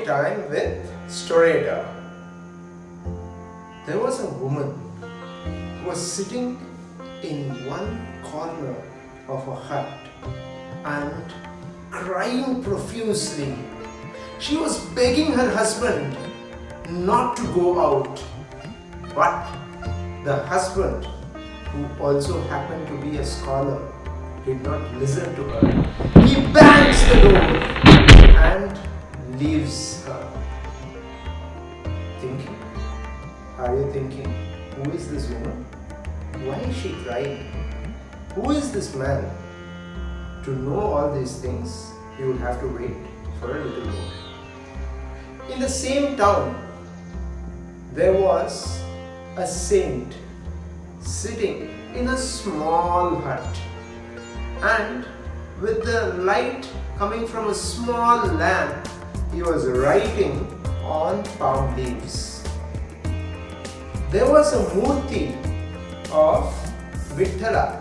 story time with Storyteller. There was a woman who was sitting in one corner of a hut and crying profusely. She was begging her husband not to go out, but the husband, who also happened to be a scholar, did not listen to her. He bangs the door and leaves her. Thinking? Are you thinking? Who is this woman? Why is she crying? Who is this man? To know all these things, you would have to wait for a little more. In the same town, there was a saint sitting in a small hut, and with the light coming from a small lamp, he was writing on palm leaves. There was a murti of Vithala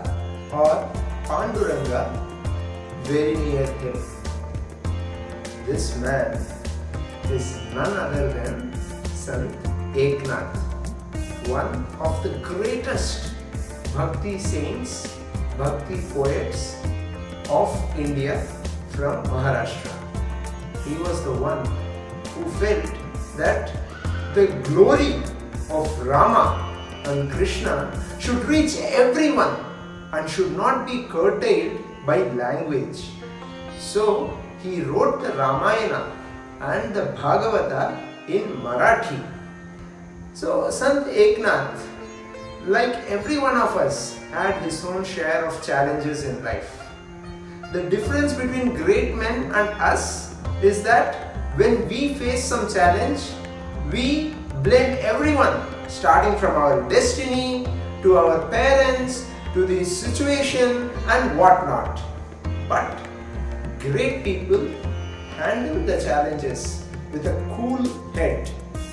or Panduranga very near him. This man is none other than Santh Eknath, one of the greatest bhakti saints, bhakti poets of India from Maharashtra. He was the one who felt that the glory of Rama and Krishna should reach everyone and should not be curtailed by language. So he wrote the Ramayana and the Bhagavata in Marathi. So Santh Eknath, like every one of us, had his own share of challenges in life. The difference between great men and us is that when we face some challenge, we blame everyone, starting from our destiny, to our parents, to the situation and whatnot. But great people handle the challenges with a cool head,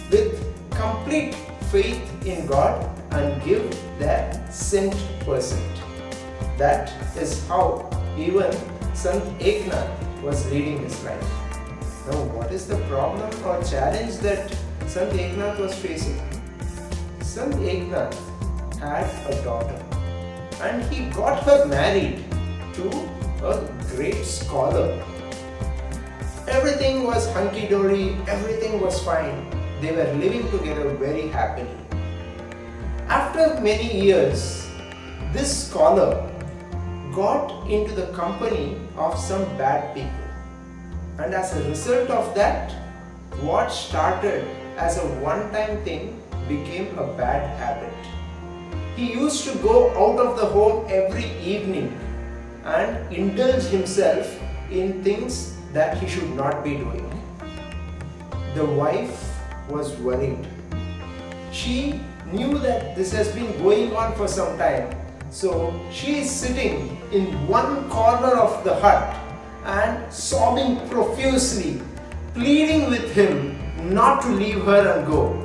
with complete faith in God, and give their 100%. That is how even Sant Eknath was leading his life. Now, what is the problem or challenge that Sant Eknath was facing? Sant Eknath had a daughter, and he got her married to a great scholar. Everything was hunky-dory, everything was fine. They were living together very happily. After many years, this scholar got into the company of some bad people. And as a result of that, what started as a one-time thing became a bad habit. He used to go out of the home every evening and indulge himself in things that he should not be doing. The wife was worried. She knew that this has been going on for some time. So she is sitting in one corner of the hut and sobbing profusely, pleading with him not to leave her and go.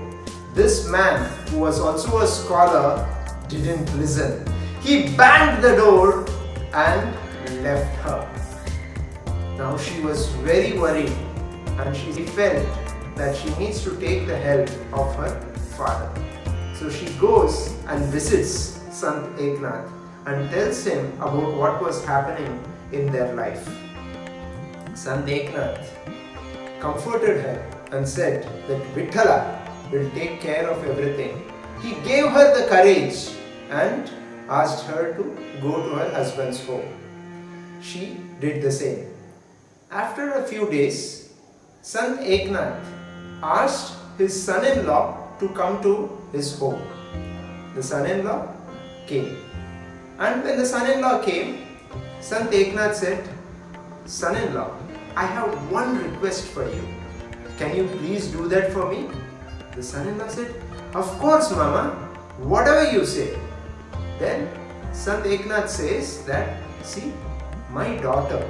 This man, who was also a scholar, didn't listen. He banged the door and left her. Now she was very worried, and she felt that she needs to take the help of her father. So she goes and visits Sant Eknath and tells him about what was happening in their life. Sant Eknath comforted her and said that Vithala will take care of everything. He gave her the courage and asked her to go to her husband's home. She did the same. After a few days, Sant Eknath asked his son-in-law to come to his home. The son-in-law came. And when the son-in-law came, Sant Eknath said, "Son-in-law, I have one request for you. Can you please do that for me?" The son-in-law said, "Of course, Mama, whatever you say." Then Sant Eknath says that, "See, my daughter,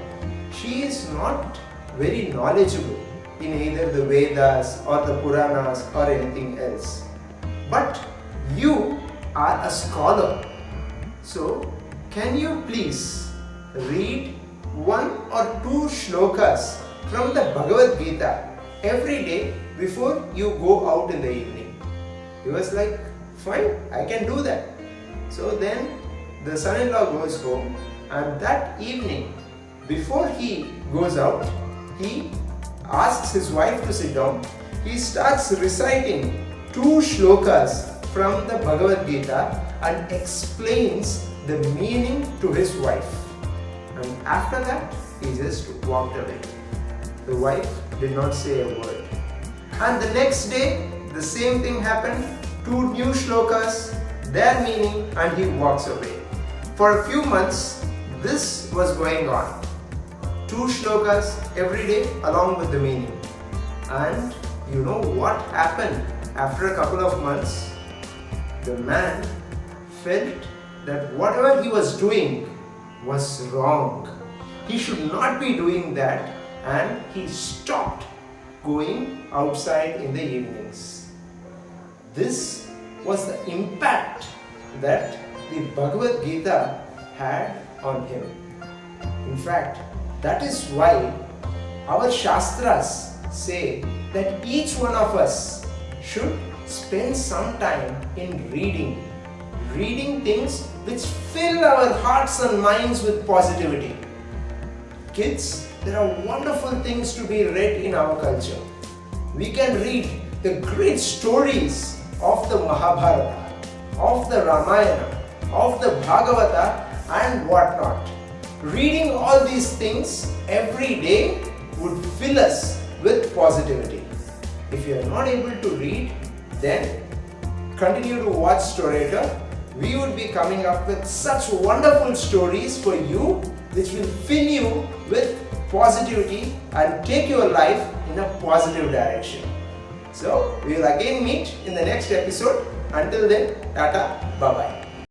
she is not very knowledgeable in either the Vedas or the Puranas or anything else. But you are a scholar. So, can you please read one or two shlokas from the Bhagavad Gita every day before you go out in the evening. He was like, fine, I can do that. So then the son-in-law goes home, and that evening, before he goes out, he asks his wife to sit down. He starts reciting 2 shlokas from the Bhagavad Gita and explains the meaning to his wife. And after that, he just walked away. The wife did not say a word. And the next day, the same thing happened. 2 new shlokas, their meaning, and he walks away. For a few months, this was going on. 2 shlokas every day along with the meaning. And you know what happened after a couple of months? The man felt that whatever he was doing was wrong. He should not be doing that, and he stopped going outside in the evenings. This was the impact that the Bhagavad Gita had on him. In fact, that is why our Shastras say that each one of us should spend some time in reading things which fill our hearts and minds with positivity. Kids, there are wonderful things to be read in our culture. We can read the great stories of the Mahabharata, of the Ramayana, of the Bhagavata, and whatnot. Reading all these things every day would fill us with positivity. If you are not able to read, then continue to watch Storator. We would be coming up with such wonderful stories for you, which will fill you with positivity and take your life in a positive direction. So, we will again meet in the next episode. Until then, Tata, bye-bye.